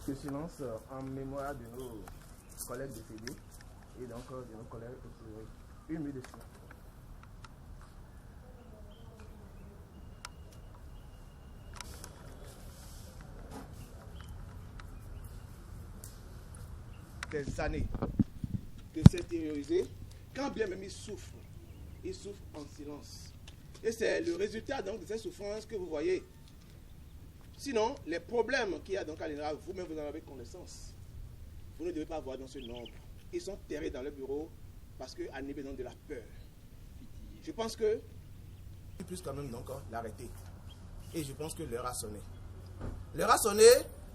Ce silence en mémoire de nos collègues décédés et donc de nos collègues une minute de silence. Des années de s'intérioriser, quand bien même ils souffrent en silence. Et c'est le résultat donc de cette souffrance que vous voyez. Sinon, les problèmes qu'il y a donc à l'INRAB, vous-même vous en avez connaissance. Vous ne devez pas voir dans ce nombre. Ils sont terrés dans le bureau parce qu'à Nibé donne de la peur. Je pense que il puisse quand même donc l'arrêter. Et je pense que l'heure a sonné. L'heure a sonné,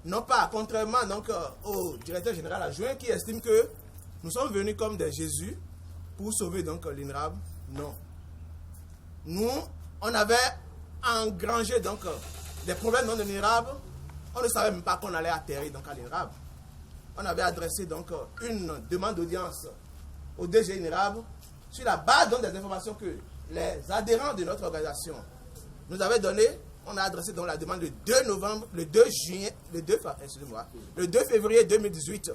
non pas contrairement donc au directeur général adjoint qui estime que nous sommes venus comme des Jésus pour sauver donc l'INRAB. Non. Nous, on avait engrangé donc des problèmes dans l'INRAB. On ne savait même pas qu'on allait atterrir donc à l'INRAB. On avait adressé donc une demande d'audience au DG INRAB sur la base donc des informations que les adhérents de notre organisation nous avaient données. On a adressé donc la demande le 2 novembre, le 2 février 2018.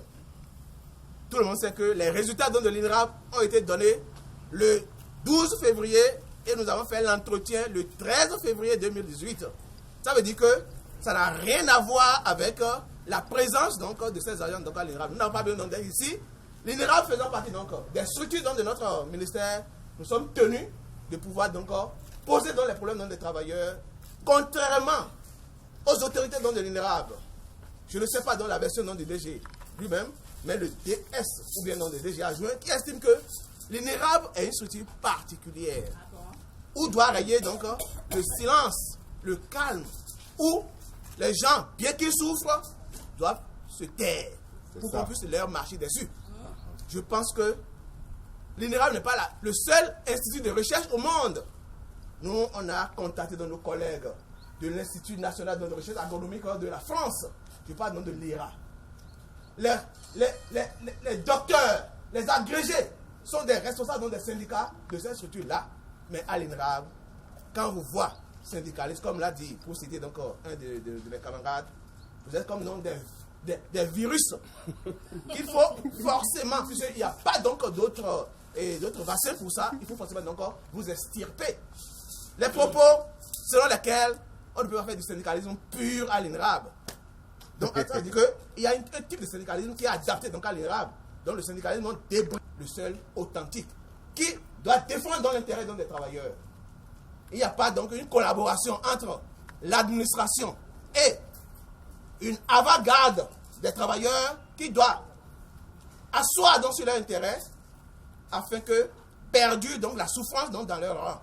Tout le monde sait que les résultats donc de l'INRAB ont été donnés le 12 février et nous avons fait l'entretien le 13 février 2018. Ça veut dire que ça n'a rien à voir avec la présence donc de ces agents donc à l'INRAB. Nous n'avons pas besoin d'être ici. L'INRAB faisant partie donc des structures donc de notre ministère nous sommes tenus de pouvoir donc poser dans les problèmes donc, des travailleurs, contrairement aux autorités donc, de l'INRAB. Je ne sais pas dans la version non, du DG lui-même, mais le DS ou bien non du DG adjoint qui estime que l'INRAB est une structure particulière où doit régner donc le silence, le calme, où les gens, bien qu'ils souffrent, doivent se taire pour qu'on puisse leur marcher dessus. Je pense que l'INRAB n'est pas le seul institut de recherche au monde. Nous, on a contacté nos collègues de l'Institut national de recherche agronomique de la France. Je parle de l'IRA. Les docteurs, les agrégés sont des responsables des syndicats de cette structure-là. Mais à l'INRAB, quand vous voyez syndicalistes, comme l'a dit, pour citer donc un de mes camarades, vous êtes comme non, des virus qu'il faut forcément, puisqu'il n'y a pas donc d'autres vaccins pour ça, il faut forcément donc vous extirper. Les propos selon lesquels on ne peut pas faire du syndicalisme pur à l'INRAB. Donc, c'est-à-dire qu'il y a un type de syndicalisme qui est adapté donc à l'INRAB, donc le syndicalisme débris, le seul authentique, qui doit défendre l'intérêt des travailleurs. Il n'y a pas donc une collaboration entre l'administration et une avant-garde des travailleurs qui doit asseoir donc sur leur intérêt afin que perdure donc la souffrance donc dans leur rang.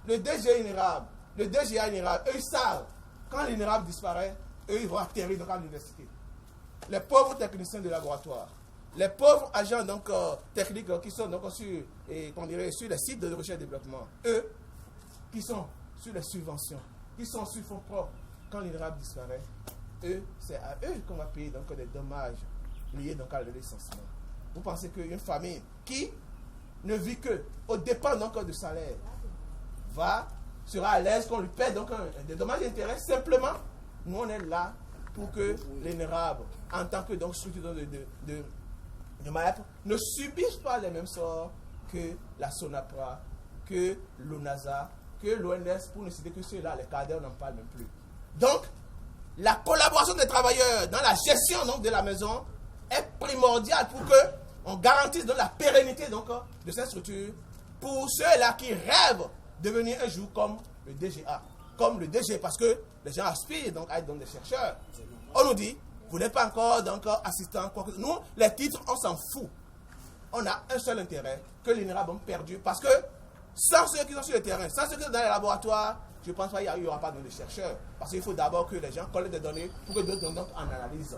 Le DG INRAB, le DGA INRAB, eux ils savent quand l'INRAB disparaît, eux ils vont atterrir donc à l'université. Les pauvres techniciens de laboratoire, les pauvres agents donc techniques qui sont donc sur les sites de recherche et développement, eux qui sont sur les subventions, qui sont sur fonds propres, quand l'INRAB disparaît, eux, c'est à eux qu'on va payer donc des dommages liés donc à le licenciement. Vous pensez qu'une famille qui ne vit que au dépend donc du salaire sera à l'aise qu'on lui paie donc des dommages et intérêts? Simplement, nous on est là pour que l'INRAB, en tant que donc structure de MAEP, ne subissent pas les mêmes sorts que la SONAPRA, que l'ONASA, que l'ONS, pour ne citer que ceux-là, les cadres, on n'en parle même plus. Donc, la collaboration des travailleurs dans la gestion donc, de la maison est primordiale pour qu'on garantisse donc, la pérennité donc, de cette structure pour ceux-là qui rêvent de devenir un jour comme le DGA, comme le DG, parce que les gens aspirent donc, à être donc, des chercheurs. On nous dit, vous n'êtes pas encore donc, assistant, quoi que ce soit. Nous, les titres, on s'en fout. On a un seul intérêt, que l'INRAB a perdu, parce que sans ceux qui sont sur le terrain, sans ceux qui sont dans les laboratoires, je ne pense pas qu'il n'y aura pas de chercheurs. Parce qu'il faut d'abord que les gens collectent des données pour que d'autres donc, en analysent.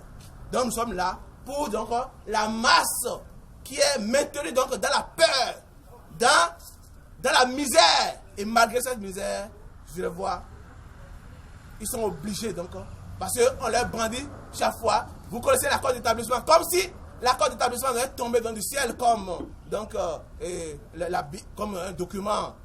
Donc nous sommes là pour donc, la masse qui est maintenue donc, dans la peur, dans la misère. Et malgré cette misère, je le vois, ils sont obligés donc, parce qu'on leur brandit chaque fois. Vous connaissez l'accord d'établissement, comme si l'accord d'établissement devait tomber dans du ciel comme, donc, comme un document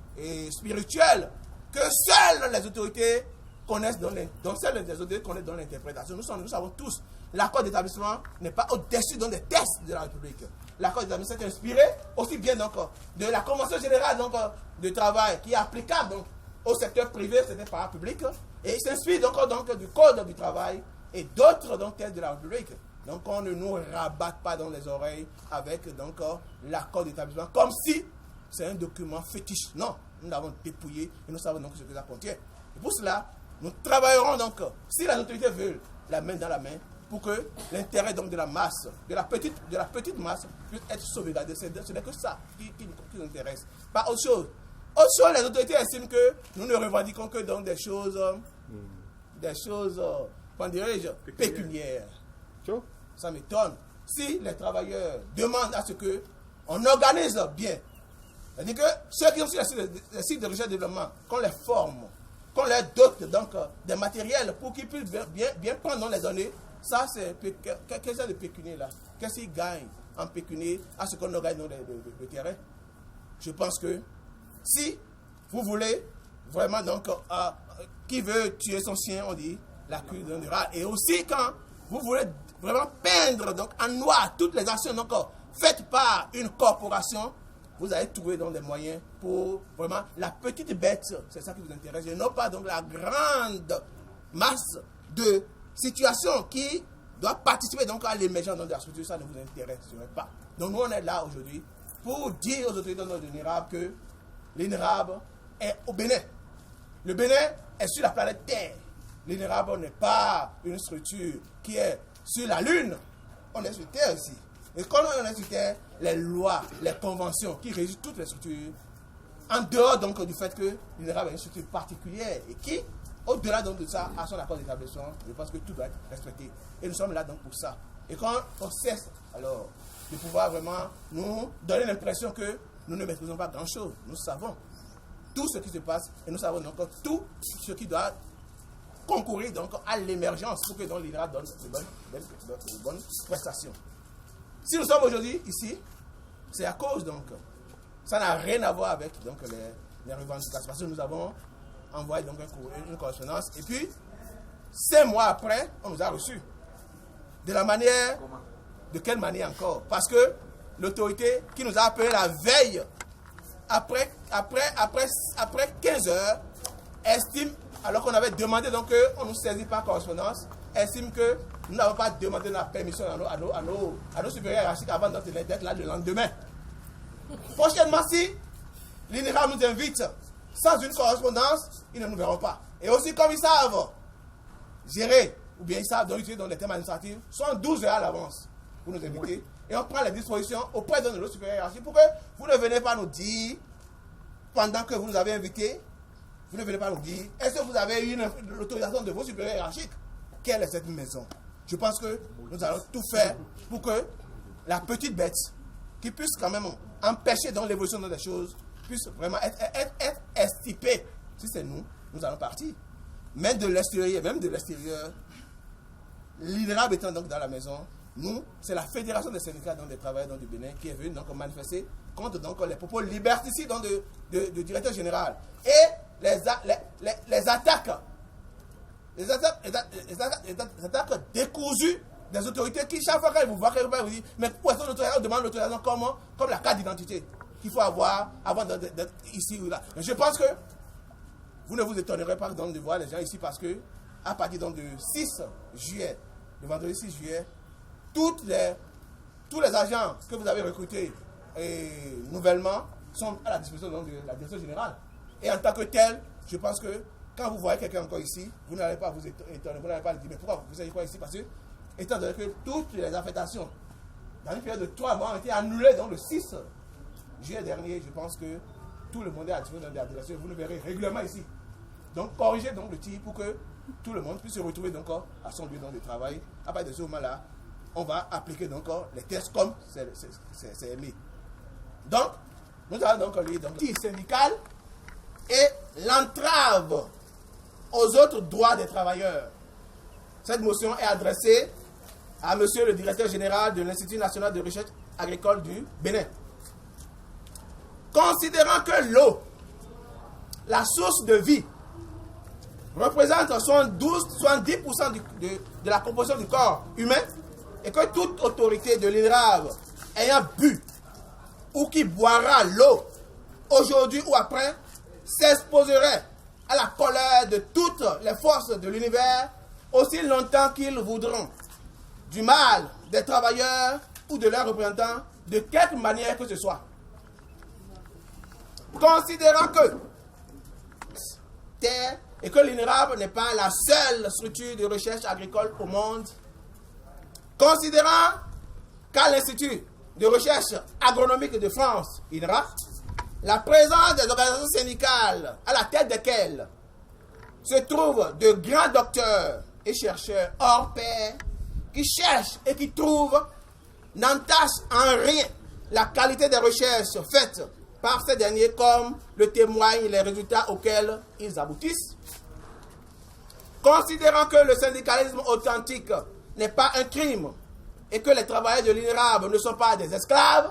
spirituel que seules les autorités connaissent dans l'interprétation. Nous savons tous, l'accord d'établissement n'est pas au-dessus des textes de la République. L'accord d'établissement est inspiré aussi bien donc, de la Convention générale donc, de travail qui est applicable donc, au secteur privé, au secteur parapublic, et il s'inspire donc, du Code du travail et d'autres textes de la République. Donc on ne nous rabatte pas dans les oreilles avec l'accord d'établissement comme si c'est un document fétiche. Non, nous l'avons dépouillé et nous savons donc ce que ça contient. Et pour cela, nous travaillerons donc, si les autorités veulent, la main dans la main, pour que l'intérêt donc de la masse, de la petite masse, puisse être sauvegardé. Ce n'est que ça qui nous intéresse. Pas autre chose. Autre chose, les autorités estiment que nous ne revendiquons que donc des choses, comment dirais-je, pécuniaires. Ça m'étonne. Si les travailleurs demandent à ce qu'on organise bien, c'est-à-dire que ceux qui sont sur les sites de recherche et de développement, qu'on les forme, qu'on leur dote donc des matériels pour qu'ils puissent bien prendre les données, ça c'est quel genre de pécunier là? Qu'est-ce qu'ils gagnent en pécunier à ce qu'on organise dans le terrain? Je pense que si vous voulez vraiment donc qui veut tuer son chien, on dit la queue d'un rat. Et aussi quand vous voulez vraiment peindre donc, en noir toutes les actions donc, faites par une corporation, vous allez trouver donc, des moyens pour vraiment la petite bête, c'est ça qui vous intéresse, et non pas donc la grande masse de situations qui doit participer donc, à l'émergence de la structure, ça ne vous intéresse pas. Donc nous on est là aujourd'hui pour dire aux autorités de l'INRAB que l'INRAB est au Bénin. Le Bénin est sur la planète Terre. L'INRAB n'est pas une structure qui est sur la Lune. On est sur Terre ici. Et quand on est sur Terre, les lois, les conventions qui régissent toutes les structures, en dehors donc du fait que l'INRAB est une structure particulière et qui, au-delà donc de ça, a son accord d'établissement, je pense que tout doit être respecté. Et nous sommes là donc pour ça. Et quand on cesse alors de pouvoir vraiment nous donner l'impression que nous ne maîtrisons pas grand-chose, nous savons tout ce qui se passe et nous savons donc tout ce qui doit concourir donc à l'émergence pour que l'INRAB donne de bonnes prestations. Si nous sommes aujourd'hui ici, c'est à cause donc, ça n'a rien à voir avec donc les revendications, parce que nous avons envoyé donc une correspondance et puis 5 mois après, on nous a reçus. De la manière, de quelle manière encore? Parce que l'autorité qui nous a appelé la veille, après 15 heures, estime, alors qu'on avait demandé donc qu'on nous saisit par correspondance, estime que nous n'avons pas demandé la permission à nos supérieurs hiérarchiques avant d'être là le lendemain. Prochainement, si l'INRAB nous invite sans une correspondance, ils ne nous verront pas. Et aussi, comme ils savent gérer, ou bien ils savent donc utiliser les thèmes administratifs, sont 12 heures à l'avance pour nous inviter. Et on prend les dispositions auprès de nos supérieurs hiérarchiques pour que vous ne venez pas nous dire, pendant que vous nous avez invités, vous ne venez pas nous dire, est-ce que vous avez eu l'autorisation de vos supérieurs hiérarchiques? Quelle est cette maison? Je pense que nous allons tout faire pour que la petite bête, qui puisse quand même empêcher dans l'évolution des choses, puisse vraiment être estipée. Si c'est nous, nous allons partir. Même de l'extérieur, l'INRAB étant donc dans la maison, nous, c'est la Fédération des syndicats des travailleurs du Bénin qui est venue donc manifester contre donc les propos liberticides du directeur général. Et les attaques décousues des autorités qui, chaque fois qu'elles vous voient, vous disent, mais pourquoi est-ce qu'on demande l'autorisation comme la carte d'identité qu'il faut avoir avant d'être ici ou là. Mais je pense que vous ne vous étonnerez pas donc de voir les gens ici parce que à partir donc du 6 juillet, le vendredi 6 juillet, tous les agents que vous avez recrutés nouvellement sont à la disposition donc de la direction générale. Et en tant que tel, je pense que quand vous voyez quelqu'un encore ici, vous n'allez pas vous étonner, vous n'allez pas dire, mais pourquoi vous savez quoi ici? Parce que, étant donné que toutes les affectations, dans une période de 3 mois, ont été annulées donc le 6 juillet dernier, je pense que tout le monde est à disposition de la direction, vous le verrez régulièrement ici. Donc, corrigez donc le tir pour que tout le monde puisse se retrouver donc à son lieu de travail. À partir de ce moment-là, on va appliquer donc les tests comme c'est aimé. Donc, nous allons donc lire donc le tir syndical et l'entrave aux autres droits des travailleurs. Cette motion est adressée à monsieur le directeur général de l'Institut national de recherche agricole du Bénin. Considérant que l'eau, la source de vie, représente 70% de la composition du corps humain et que toute autorité de l'INRAB ayant bu ou qui boira l'eau aujourd'hui ou après s'exposerait à la colère de toutes les forces de l'univers aussi longtemps qu'ils voudront du mal des travailleurs ou de leurs représentants de quelque manière que ce soit. Considérant que terre et que l'INRAB n'est pas la seule structure de recherche agricole au monde, considérant qu'à l'Institut de recherche agronomique de France, INRA, la présence des organisations syndicales à la tête desquelles se trouvent de grands docteurs et chercheurs hors pair qui cherchent et qui trouvent n'entachent en rien la qualité des recherches faites par ces derniers comme le témoignent les résultats auxquels ils aboutissent. Considérant que le syndicalisme authentique n'est pas un crime et que les travailleurs de l'INRAB ne sont pas des esclaves,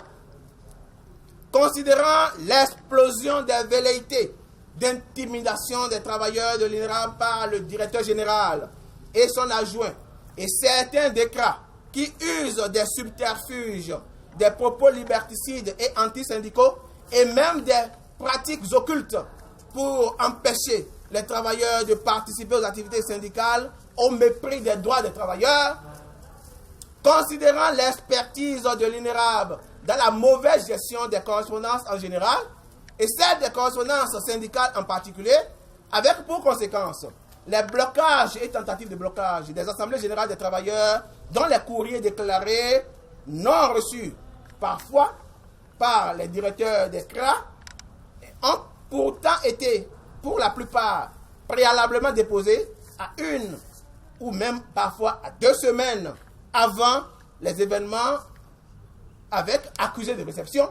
considérant l'explosion des velléités d'intimidation des travailleurs de l'INRAB par le directeur général et son adjoint et certains décrets qui usent des subterfuges, des propos liberticides et antisyndicaux et même des pratiques occultes pour empêcher les travailleurs de participer aux activités syndicales au mépris des droits des travailleurs, considérant l'expertise de l'INRAB dans la mauvaise gestion des correspondances en général et celle des correspondances syndicales en particulier, avec pour conséquence les blocages et tentatives de blocage des assemblées générales des travailleurs dont les courriers déclarés non reçus parfois par les directeurs des CRA ont pourtant été pour la plupart préalablement déposés à une ou même parfois à 2 semaines avant les événements avec accusé de réception.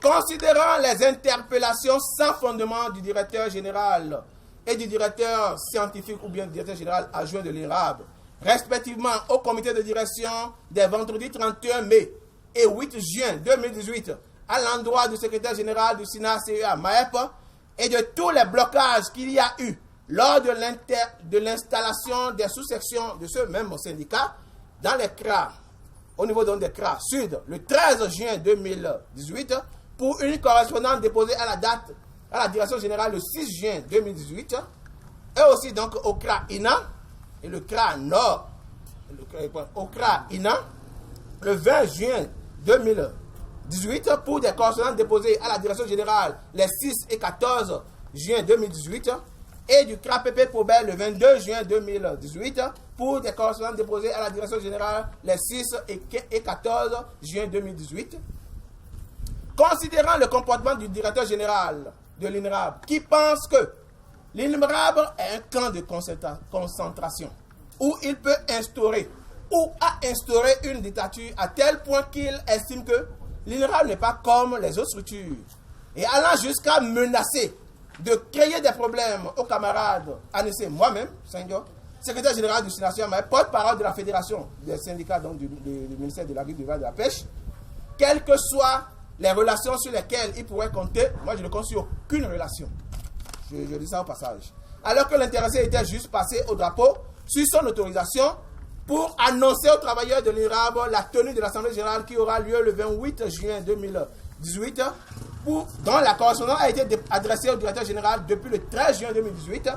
Considérant les interpellations sans fondement du directeur général et du directeur scientifique ou bien du directeur général adjoint de l'INRAB, respectivement au comité de direction des vendredis 31 mai et 8 juin 2018, à l'endroit du secrétaire général du SINA CEA MAEP et de tous les blocages qu'il y a eu lors de l'installation des sous-sections de ce même syndicat dans les CRA, au niveau donc des CRA Sud, le 13 juin 2018, pour une correspondance déposée à la direction générale le 6 juin 2018, et aussi donc au CRA INA et le CRA Nord, au CRA INA, le 20 juin 2018, pour des correspondances déposées à la direction générale les 6 et 14 juin 2018, et du CRA PP Pobel le 22 juin 2018, pour des correspondances déposées à la direction générale les 6 et 14 juin 2018. Considérant le comportement du directeur général de l'INRAB, qui pense que l'INRAB est un camp de concentration, où il peut instaurer ou a instauré une dictature à tel point qu'il estime que l'INRAB n'est pas comme les autres structures, et allant jusqu'à menacer de créer des problèmes aux camarades Anissé, moi-même, secrétaire général du SINA, porte-parole de la Fédération des syndicats donc du ministère de l'Agriculture et de la Pêche, quelles que soient les relations sur lesquelles il pourrait compter. Moi, je ne compte sur aucune relation. Je dis ça au passage. Alors que l'intéressé était juste passé au drapeau sur son autorisation pour annoncer aux travailleurs de l'INRAB la tenue de l'Assemblée générale qui aura lieu le 28 juin 2018, dont la correspondance a été adressée au directeur général depuis le 13 juin 2018.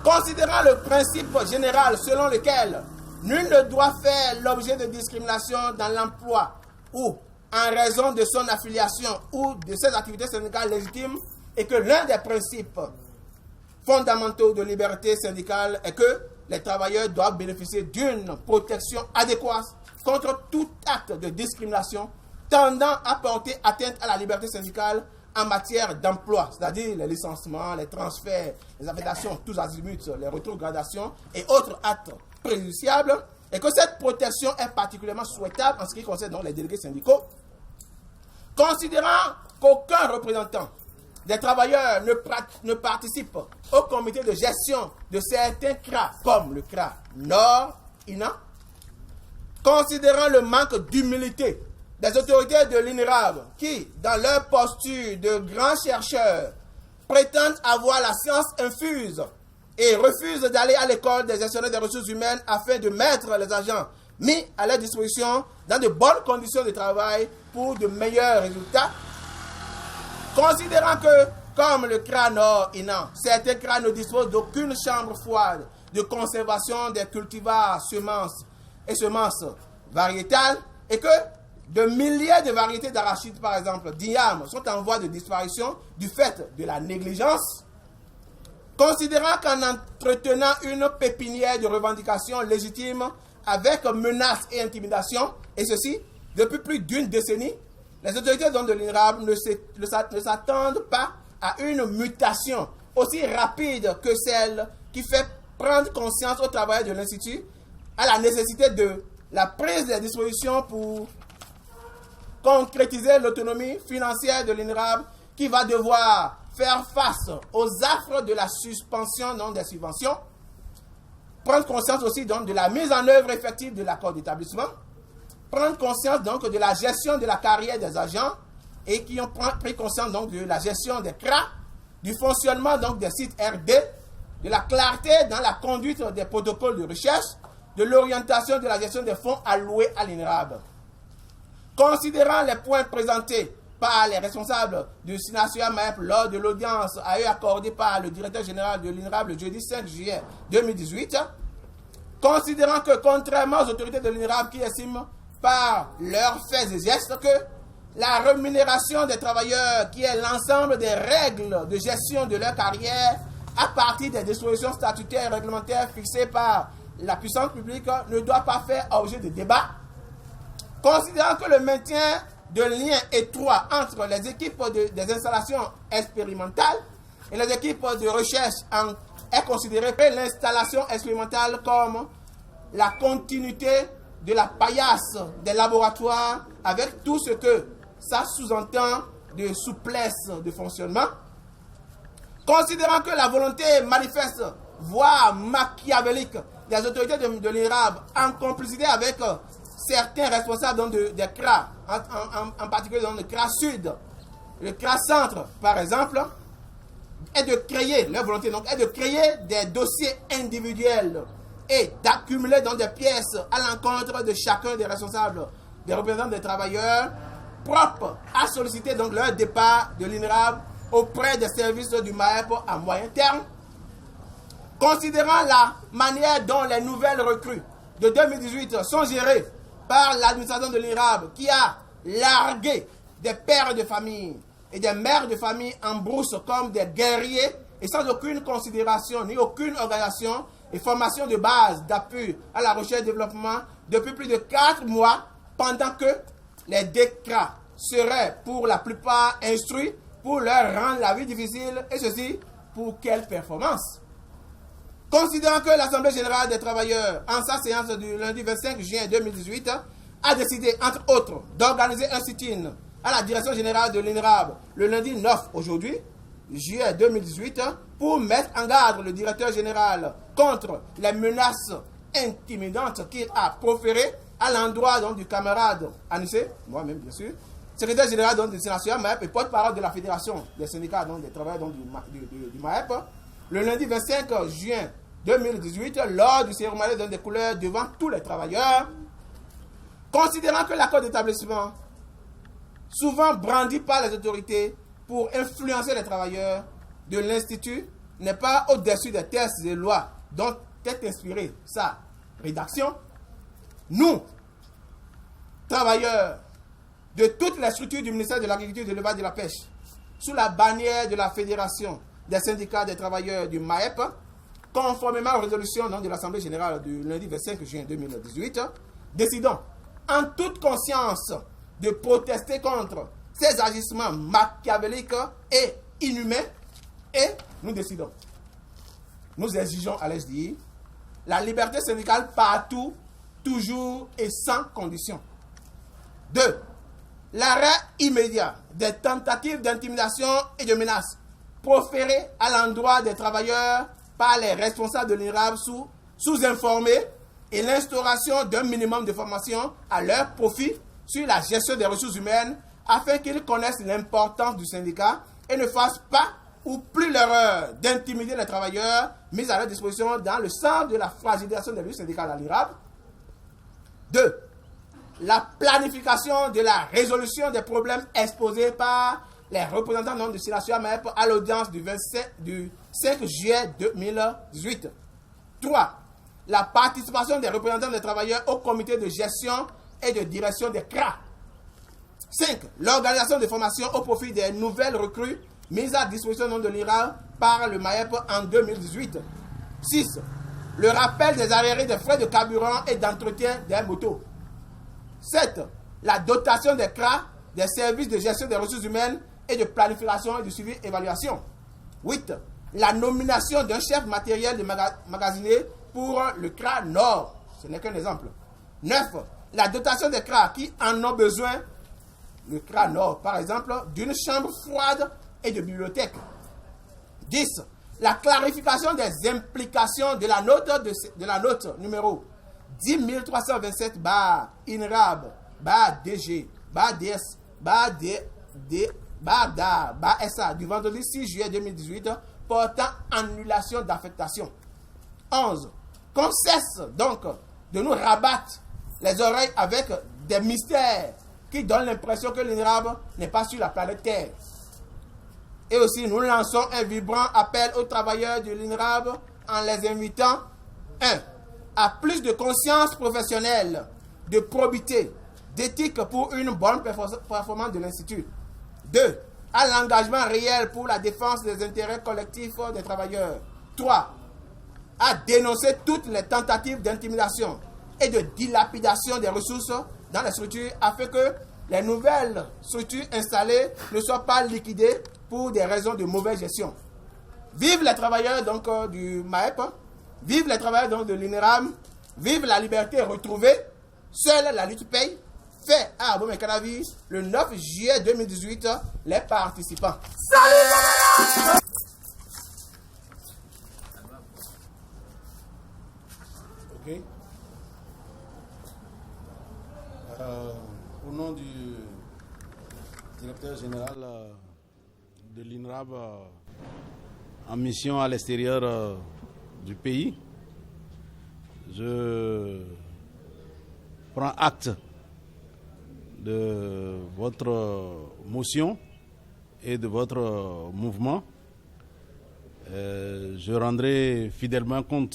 Considérant le principe général selon lequel nul ne doit faire l'objet de discrimination dans l'emploi ou en raison de son affiliation ou de ses activités syndicales légitimes, et que l'un des principes fondamentaux de liberté syndicale est que les travailleurs doivent bénéficier d'une protection adéquate contre tout acte de discrimination tendant à porter atteinte à la liberté syndicale en matière d'emploi, c'est-à-dire les licenciements, les transferts, les affectations, tous azimuts, les rétrogradations et autres actes préjudiciables, et que cette protection est particulièrement souhaitable en ce qui concerne donc les délégués syndicaux. Considérant qu'aucun représentant des travailleurs ne participe au comité de gestion de certains CRA, comme le CRA Nord, INA, considérant le manque d'humilité des autorités de l'INRAB qui, dans leur posture de grands chercheurs, prétendent avoir la science infuse et refusent d'aller à l'école des gestionnaires des ressources humaines afin de mettre les agents mis à leur disposition dans de bonnes conditions de travail pour de meilleurs résultats. Considérant que, comme le CRA Nord INA, certains CRA ne disposent d'aucune chambre froide de conservation des cultivars, semences et semences variétales, et que de milliers de variétés d'arachides, par exemple, d'igname, sont en voie de disparition du fait de la négligence. Considérant qu'en entretenant une pépinière de revendications légitimes avec menaces et intimidations, et ceci depuis plus d'une décennie, les autorités de l'INRAB ne s'attendent pas à une mutation aussi rapide que celle qui fait prendre conscience aux travailleurs de l'Institut à la nécessité de la prise des dispositions pour concrétiser l'autonomie financière de l'INRAB qui va devoir faire face aux affres de la suspension non des subventions, prendre conscience aussi donc de la mise en œuvre effective de l'accord d'établissement, prendre conscience donc de la gestion de la carrière des agents et qui ont pris conscience donc de la gestion des CRA, du fonctionnement donc des sites RD, de la clarté dans la conduite des protocoles de recherche, de l'orientation de la gestion des fonds alloués à l'INRAB. Considérant les points présentés par les responsables du SINA CEA MAEP lors de l'audience à eux accordée par le directeur général de l'INRAB le jeudi 5 juillet 2018, considérant que contrairement aux autorités de l'INRAB qui estiment par leurs faits et gestes que la rémunération des travailleurs, qui est l'ensemble des règles de gestion de leur carrière à partir des dispositions statutaires et réglementaires fixées par la puissance publique, ne doit pas faire objet de débat. Considérant que le maintien de liens étroits entre les équipes des installations expérimentales et les équipes de recherche est considéré que l'installation expérimentale comme la continuité de la paillasse des laboratoires avec tout ce que ça sous-entend de souplesse de fonctionnement. Considérant que la volonté manifeste, voire machiavélique, des autorités de l'INRAB en complicité avec certains responsables des CRA, en particulier dans le CRA Sud, le CRA Centre par exemple, est de créer, leur volonté donc, est de créer des dossiers individuels et d'accumuler dans des pièces à l'encontre de chacun des responsables, des représentants des travailleurs, propres à solliciter donc leur départ de l'INRAB auprès des services du MAEP à moyen terme. Considérant la manière dont les nouvelles recrues de 2018 sont gérées par l'administration de l'INRAB, qui a largué des pères de famille et des mères de famille en brousse comme des guerriers et sans aucune considération ni aucune organisation et formation de base d'appui à la recherche et développement depuis plus de 4 mois, pendant que les DECRA seraient pour la plupart instruits pour leur rendre la vie difficile, et ceci pour quelle performance? Considérant que l'Assemblée générale des travailleurs, en sa séance du lundi 25 juin 2018, a décidé, entre autres, d'organiser un sit-in à la direction générale de l'INRAB le lundi 9 aujourd'hui, juillet 2018, pour mettre en garde le directeur général contre les menaces intimidantes qu'il a proférées à l'endroit du camarade Anissé, moi-même bien sûr, secrétaire général du Sénat MAEP et porte-parole de la Fédération des syndicats des travailleurs du MAEP, le lundi 25 juin 2018, lors du cérémonial des couleurs devant tous les travailleurs, considérant que l'accord d'établissement, souvent brandi par les autorités pour influencer les travailleurs de l'Institut, n'est pas au-dessus des textes et lois dont est inspirée sa rédaction, nous, travailleurs de toutes les structures du ministère de l'Agriculture, de l'Élevage et de la Pêche, sous la bannière de la Fédération des syndicats des travailleurs du MAEP, conformément aux résolutions de l'Assemblée générale du lundi 25 juin 2018, décidons en toute conscience de protester contre ces agissements machiavéliques et inhumains, et nous décidons, nous exigeons, allais-je dire, la liberté syndicale partout, toujours et sans condition. 2. L'arrêt immédiat des tentatives d'intimidation et de menaces proférées à l'endroit des travailleurs par les responsables de l'INRAB sous-informés et l'instauration d'un minimum de formation à leur profit sur la gestion des ressources humaines afin qu'ils connaissent l'importance du syndicat et ne fassent pas ou plus l'erreur d'intimider les travailleurs mis à leur disposition dans le sens de la fragilisation des luttes syndicales à l'INRAB. 2. La planification de la résolution des problèmes exposés par les représentants du Sénat MAEP à l'audience du 5 juillet 2018. 3. La participation des représentants des travailleurs au comité de gestion et de direction des CRA. 5. L'organisation de formation au profit des nouvelles recrues mises à disposition de l'INRAB par le MAEP en 2018. 6. Le rappel des arriérés des frais de carburant et d'entretien des motos. 7. La dotation des CRA des services de gestion des ressources humaines et de planification et de suivi et évaluation. 8. La nomination d'un chef matériel de magasinier pour le CRA Nord. Ce n'est qu'un exemple. 9. La dotation des CRA qui en ont besoin, le CRA Nord par exemple, d'une chambre froide et de bibliothèque. 10. La clarification des implications de la note numéro 10327 INRAB, DG, DS, DA, SA du vendredi 6 juillet 2018 portant annulation d'affectation. 11. Qu'on cesse donc de nous rabattre les oreilles avec des mystères qui donnent l'impression que l'INRAB n'est pas sur la planète Terre. Et aussi, nous lançons un vibrant appel aux travailleurs de l'INRAB en les invitant 1. À plus de conscience professionnelle, de probité d'éthique pour une bonne performance de l'Institut. 2. À l'engagement réel pour la défense des intérêts collectifs des travailleurs. 3. À dénoncer toutes les tentatives d'intimidation et de dilapidation des ressources dans les structures afin que les nouvelles structures installées ne soient pas liquidées pour des raisons de mauvaise gestion. Vive les travailleurs donc du MAEP, vive les travailleurs donc de l'INERAM, vive la liberté retrouvée, seule la lutte paye. Fait à Abomey-Canavi le 9 juillet 2018, les participants. Salut! Ok. Au nom du directeur général de l'INRAB en mission à l'extérieur du pays, je prends acte de votre motion et de votre mouvement. Je rendrai fidèlement compte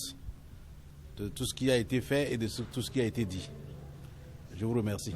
de tout ce qui a été fait et de tout ce qui a été dit. Je vous remercie.